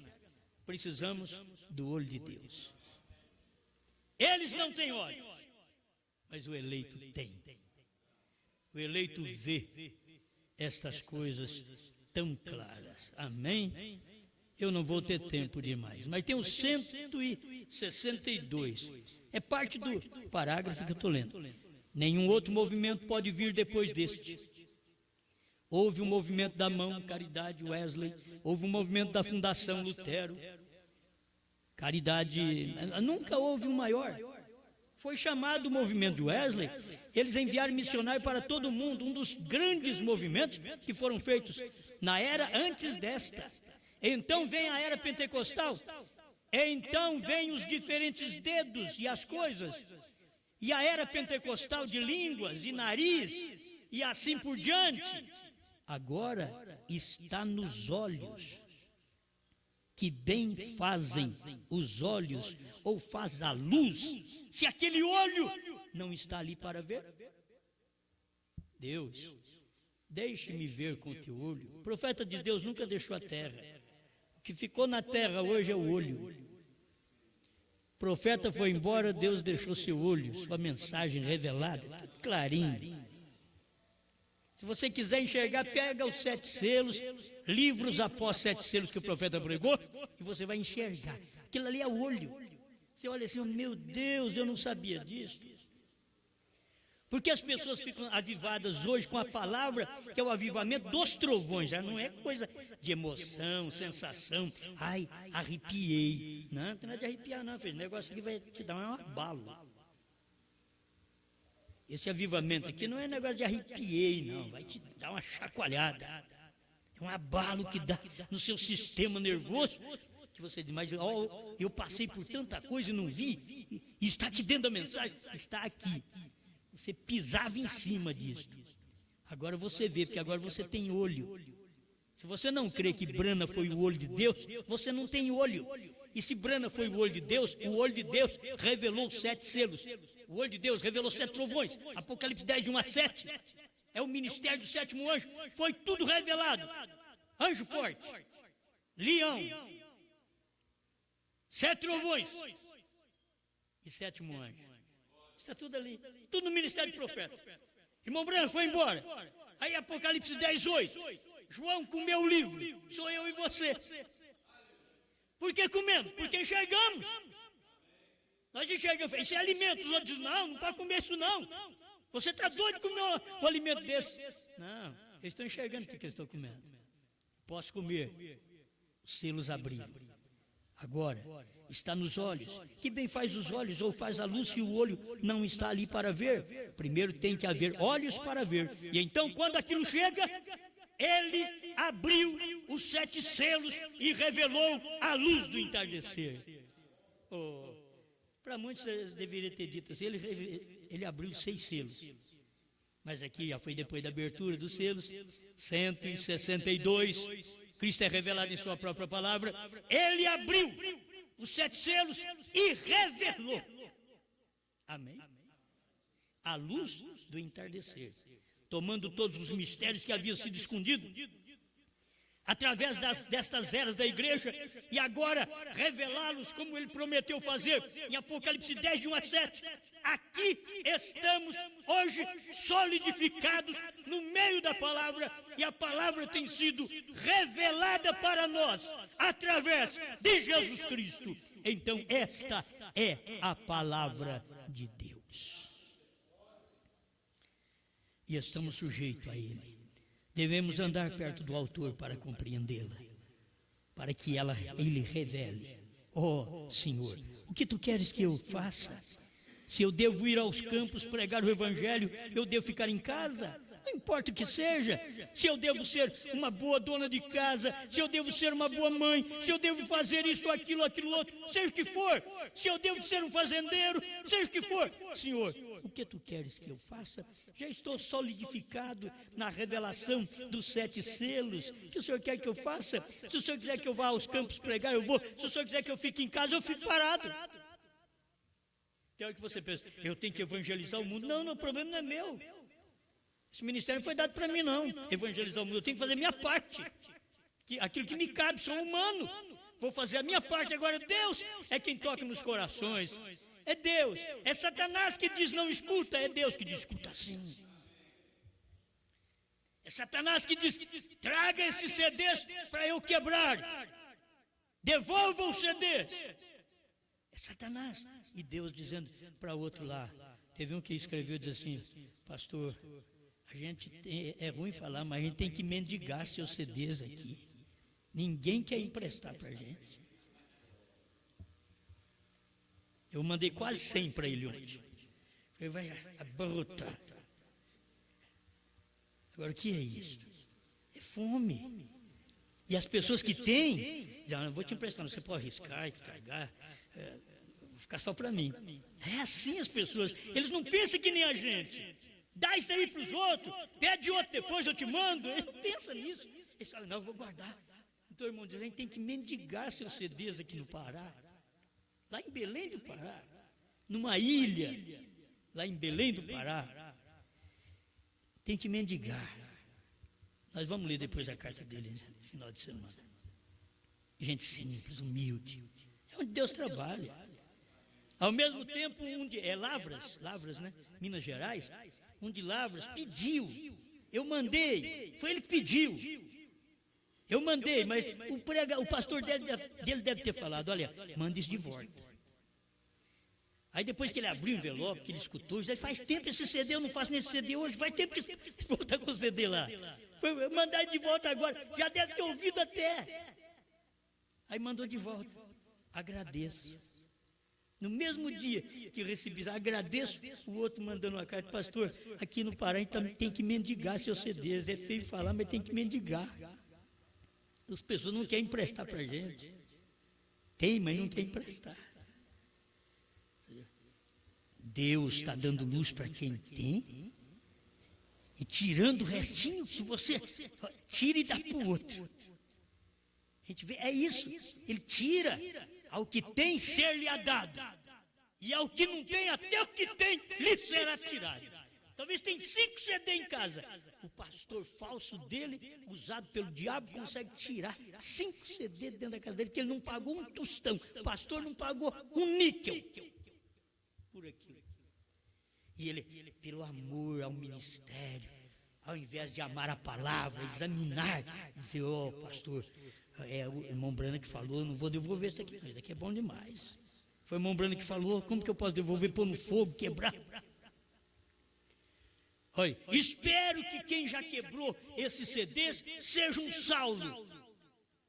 Precisamos do olho de Deus. Eles não têm olhos, mas o eleito tem. O eleito vê estas coisas tão claras. Amém? Eu não vou ter tempo demais, mas tem o 162. É parte do parágrafo que eu estou lendo. Nenhum outro movimento pode vir depois deste. Houve um movimento da mão, Caridade, Wesley. Houve um movimento da Fundação Lutero. Caridade, nunca houve um maior. Foi chamado o movimento de Wesley. Eles enviaram missionários para todo o mundo. Um dos grandes movimentos que foram feitos na era antes desta. Então vem a era pentecostal. Então vem os diferentes dedos e as coisas. E a era pentecostal de línguas e nariz e assim por diante. Agora está nos olhos. Que bem fazem os olhos, ou faz a luz, se aquele olho não está ali para ver. Deus, deixe-me ver com teu olho. O profeta de Deus nunca deixou a terra. O que ficou na terra hoje é o olho. O profeta foi embora, Deus deixou seu olho, sua mensagem revelada, tudo clarinho. Se você quiser enxergar, pega os 7 selos, livros após 7 selos que o profeta pregou, e você vai enxergar. Aquilo ali é o olho. Você olha assim, oh, meu Deus, eu não sabia disso. Porque as pessoas ficam avivadas hoje com a palavra, que é o avivamento dos trovões. Já não é coisa de emoção, sensação. Ai, arrepiei. Não tem nada de arrepiar não, filho. O negócio aqui vai te dar um abalo. Esse avivamento aqui não é negócio de arrepiei, não. Vai te dar uma chacoalhada. É um abalo que dá no seu sistema nervoso. Que você diz, mas oh, eu passei por tanta coisa e não vi. E está aqui dentro da mensagem. Está aqui. Você pisava em cima disso. Agora você vê, porque agora você tem olho. Se você não crê que Brana foi o olho de Deus, você não tem olho. E se Brana foi o olho de Deus, o olho de Deus revelou 7 selos. O olho de Deus revelou 7 trovões. Apocalipse 10, de 1 a 7. É o ministério do 7º anjo. Foi tudo revelado. Anjo forte. Leão. 7 trovões. E 7º anjo. Está tudo ali. Tudo no ministério do profeta. Irmão Brana foi embora. Aí Apocalipse 10, 8. João comeu o livro. Sou eu e você. Por que comemos? Porque enxergamos. Nós enxergamos. Isso é alimento. Os outros dizem, não pode comer isso não. Você está doido de comer um alimento desse? Não, eles estão enxergando o que eles estão comendo. Posso comer. Os selos abriram. Agora, está nos olhos. Que bem faz os olhos ou faz a luz se o olho não está ali para ver? Primeiro tem que haver olhos para ver. E então, quando aquilo chega, ele abriu os 7 selos e revelou a luz do entardecer. Oh, para muitos deveria ter dito assim, ele abriu 6 selos. Mas aqui já foi depois da abertura dos selos, 162, Cristo é revelado em sua própria palavra. Ele abriu os 7 selos e revelou. Amém? A luz do entardecer, tomando todos os mistérios que haviam sido escondidos através destas eras da igreja, e agora revelá-los como ele prometeu fazer em Apocalipse 10, de 1 a 7. Aqui estamos hoje solidificados no meio da palavra, e a palavra tem sido revelada para nós através de Jesus Cristo. Então esta é a palavra de Deus, e estamos sujeitos a ele. Devemos andar perto do autor para compreendê-la, para que ele revele. Oh, Senhor, o que tu queres que eu faça? Se eu devo ir aos campos pregar o evangelho, eu devo ficar em casa? Não importa o que seja. Se eu devo ser uma boa dona de casa, se eu devo ser uma boa mãe, se eu devo fazer isso, aquilo outro, seja o que for. Se eu devo ser um fazendeiro, seja o que for. Senhor, o que tu queres que eu faça? Já estou solidificado na revelação dos 7 selos. O que o Senhor quer que eu faça? Se o Senhor quiser que eu vá aos campos pregar, eu vou. Se o Senhor quiser que eu fique em casa, eu fico parado. Tem hora que você pensa, eu tenho que evangelizar o mundo. Não, o problema não é meu. Esse ministério não foi dado para mim, não. Evangelizar o mundo, eu tenho que fazer a minha parte. Aquilo que me cabe, sou humano. Vou fazer a minha parte. Agora Deus é quem toca nos corações. É Deus. É Satanás que diz não escuta. É Deus que diz escuta sim. É Satanás que diz, traga esses CDs para eu quebrar. Devolva os CDs. É Satanás. E Deus dizendo para outro lá. Teve um que escreveu, diz assim, pastor, a gente é ruim falar, mas a gente tem que mendigar seus CDs aqui. Ninguém quer emprestar para a gente. Eu mandei quase 100 para ele ontem. Falei, vai abarrotar. Agora, o que é isso? É fome. E as pessoas que têm, dizem, não vou te emprestar, não, você pode arriscar, estragar, vou ficar só para mim. É assim as pessoas, eles não pensam que nem a gente. Dá isso aí para os outros, pede outro depois, eu te mando. Eles não pensam nisso. Eles falam, não, eu vou guardar. Então, irmão, diz, a gente tem que mendigar seus CDs aqui no Pará. Lá em Belém do Pará, numa ilha, lá em Belém do Pará, tem que mendigar. Nós vamos ler depois a carta dele no final de semana. Gente simples, humilde. É onde Deus trabalha. Ao mesmo tempo, Lavras, né? Minas Gerais, de Lavras pediu. Eu mandei, foi ele que pediu. Eu mandei, mas o pastor dele deve ter falado, olha, manda isso de volta. Aí depois que ele abriu o envelope, que ele escutou, ele faz tempo esse CD, eu não faço nesse CD hoje, faz tempo que volta com o CD lá. Foi mandar de volta agora, já deve ter ouvido até. Aí mandou de volta, agradeço. No mesmo dia que recebi, agradeço, o outro mandando uma carta, pastor, aqui no Pará a gente tem que mendigar seus CDs, é feio falar, mas tem que mendigar. As pessoas não querem emprestar para a gente. Tem, mas não quer emprestar. Deus está dando luz para quem tem e tirando o restinho que você tira e dá para o outro. A gente vê, é isso, ele tira, ao que tem ser-lhe-á dado, e ao que não tem, até o que tem lhe será tirado. Talvez tem 5 CD em casa, o pastor falso dele, usado pelo diabo, consegue tirar 5 CD dentro da casa dele, que ele não pagou um tostão, o pastor não pagou um níquel por aquilo. E ele, pelo amor ao ministério, ao invés de amar a palavra, examinar, dizer, pastor, é o irmão Brana que falou, não vou devolver isso aqui, não, isso aqui é bom demais. Foi o irmão Brana que falou, como que eu posso devolver, pôr no fogo, quebrar? Olha, espero que quem já quebrou esses CDs seja um Saulo.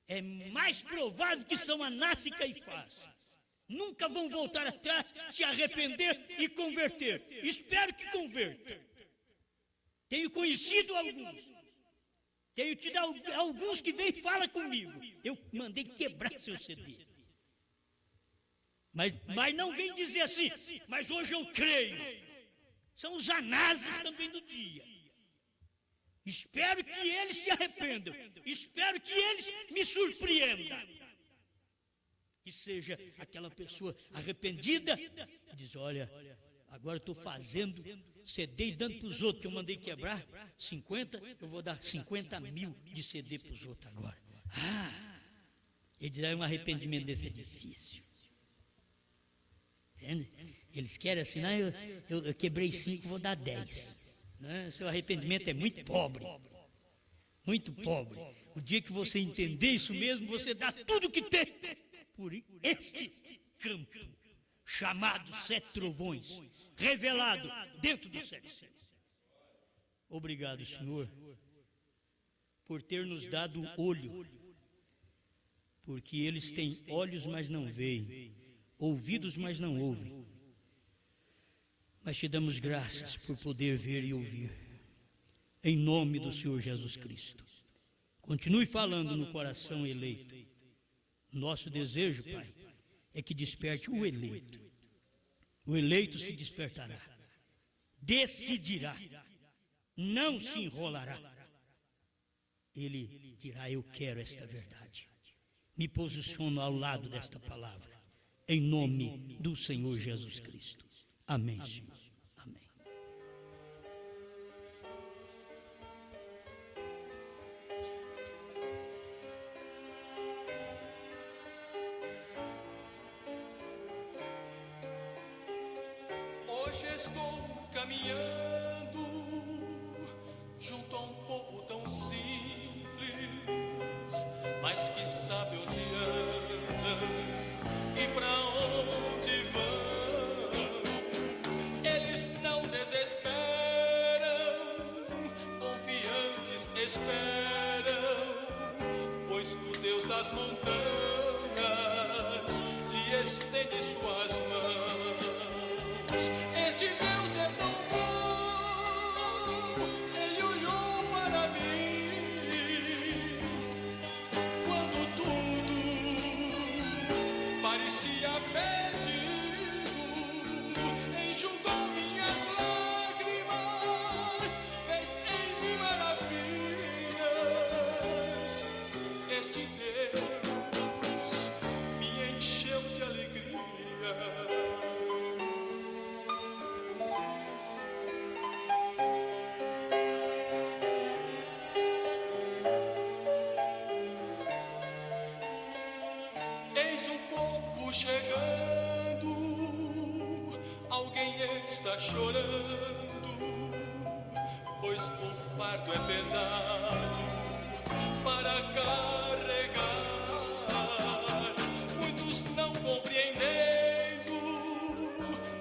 É mais provável que são Anás e Caifás. Nunca vão voltar atrás, se arrepender e converter. Espero que convertam. Tenho conhecido alguns. Tenho tido alguns que vêm e falam comigo. Eu mandei quebrar seu CD. Mas não vem dizer assim, mas hoje eu creio. São os anases também do dia. Espero que eles se arrependam. Espero que eles me surpreendam. Que seja aquela pessoa arrependida e diz, olha, agora estou fazendo CD e dando para os outros, que eu mandei quebrar 50, eu vou dar 50 mil de CD para os outros agora. Ele dirá, um arrependimento desse é difícil. Entende? Eles querem assinar, eu quebrei 5, vou dar 10. Né? Seu arrependimento é muito pobre. Muito pobre. O dia que você entender isso mesmo, você dá tudo que tem por este campo, chamado Sete Trovões, revelado dentro dos 7 céus. Obrigado, Senhor, por ter nos dado olho, porque eles têm olhos, mas não veem, ouvidos, mas não ouvem. Mas te damos graças por poder ver e ouvir, em nome do Senhor Jesus Cristo. Continue falando no coração eleito. Nosso desejo, Pai, é que desperte o eleito. O eleito se despertará, decidirá, não se enrolará. Ele dirá, eu quero esta verdade. Me posiciono ao lado desta palavra, em nome do Senhor Jesus Cristo. Amém, Senhor. Amém. Hoje estou caminhando junto a um povo tão simples, mas que sabe onde anda e pra onde vão. Eles não desesperam, confiantes esperam, pois o Deus das montanhas lhe estende suas mãos. Este Deus é tão bom, Ele olhou para mim, quando tudo parecia perdido, enxugou minhas lágrimas, fez em mim maravilhas. Este Deus me encheu de alegria. Eis o povo chegando, alguém está chorando, pois o fardo é pesado para carregar. Muitos não compreendendo,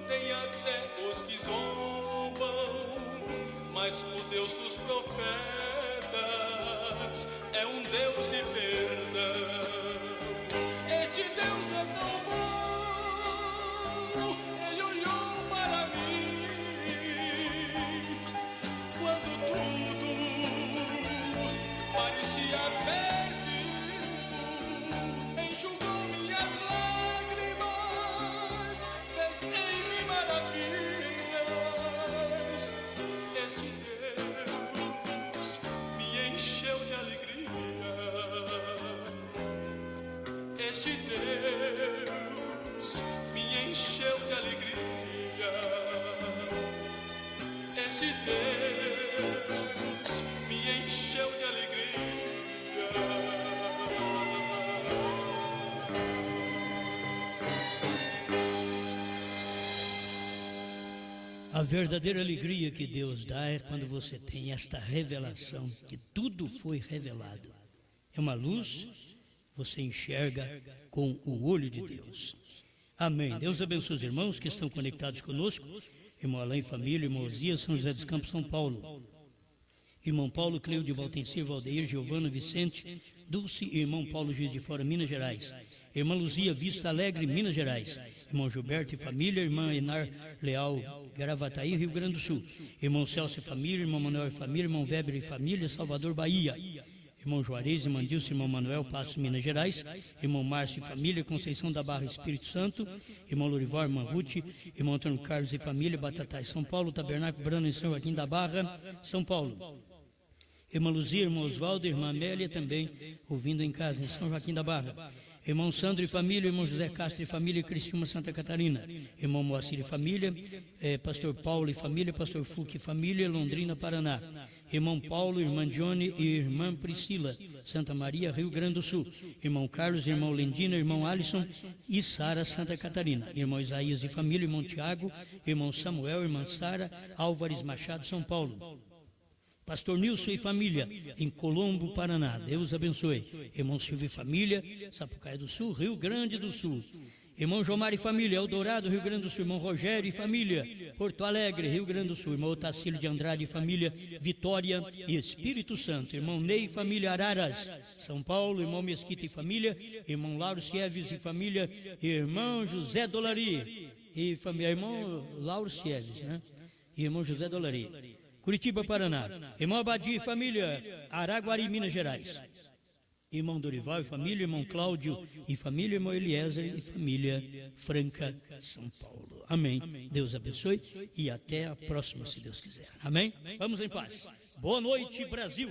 tem até os que zombam, mas o Deus dos profetas é um Deus de perdão. Este Deus é tão bom, Ele olhou para mim, quando tudo parecia perdido, enxugou minhas lágrimas, fez em mim maravilhas. Este Deus me encheu de alegria. Este Deus me encheu de alegria. Este Deus me encheu de alegria. A verdadeira alegria que Deus dá é quando você tem esta revelação, que tudo foi revelado. É uma luz, você enxerga com o olho de Deus. Amém. Deus abençoe os irmãos que estão conectados conosco. Irmão Alain, família, irmão Zias, São José dos Campos, São Paulo. irmão Paulo, Cleude, Valtencir, Valdeir, Giovana, Vicente, Dulce e irmão Paulo Juiz de Fora, Minas Gerais. Irmã Luzia, Vista Alegre, Minas Gerais. Irmão Gilberto e família, irmã Enar Leal, Gravataí, Rio Grande do Sul. Irmão Celso e família, irmão Manuel e família, irmão Weber e família, Salvador, Bahia. Irmão Juarez, irmã Dilce, irmão Manuel, Passos, Minas Gerais. Irmão Márcio e família, Conceição da Barra, Espírito Santo. Irmão Lorival, irmã Ruth, irmão Antônio Carlos e família, Batatais, São Paulo. Tabernáculo Brano em São Joaquim da Barra, São Paulo. Irmã Luzia, irmão Oswaldo, irmã Amélia também, ouvindo em casa, em São Joaquim da Barra. Irmão Sandro e família, irmão José Castro e família, Criciúma, Santa Catarina. Irmão Moacir e família, pastor Paulo e família, pastor Fuque e família, Londrina, Paraná. Irmão Paulo, irmã Johnny e irmã Priscila, Santa Maria, Rio Grande do Sul. Irmão Carlos, irmão Lendina, irmão Alisson e Sara, Santa Catarina. Irmão Isaías e família, irmão Tiago, irmão Samuel, irmã Sara, Álvares Machado, São Paulo. Pastor Nilson e família, em Colombo, Paraná. Deus abençoe. Irmão Silvio e família, Sapucaia do Sul, Rio Grande do Sul. Irmão Jomar e família, Eldorado, Rio Grande do Sul. Irmão Rogério e família, Porto Alegre, Rio Grande do Sul. Irmão Otacílio de Andrade e família, Vitória e Espírito Santo. Irmão Ney e família, Araras, São Paulo. Irmão Mesquita e família, irmão Lauro Sieves e família, irmão José Dolari e família, irmão Lauro Sieves, né? E irmão José Dolari. Curitiba, Paraná. Irmão Abadia e família, Araguari, Minas Gerais. Irmão Dorival e família, irmão Cláudio e família, irmão Eliezer e família, Franca, São Paulo. Amém. Deus abençoe e até a próxima, se Deus quiser. Amém? Vamos em paz. Boa noite, Brasil.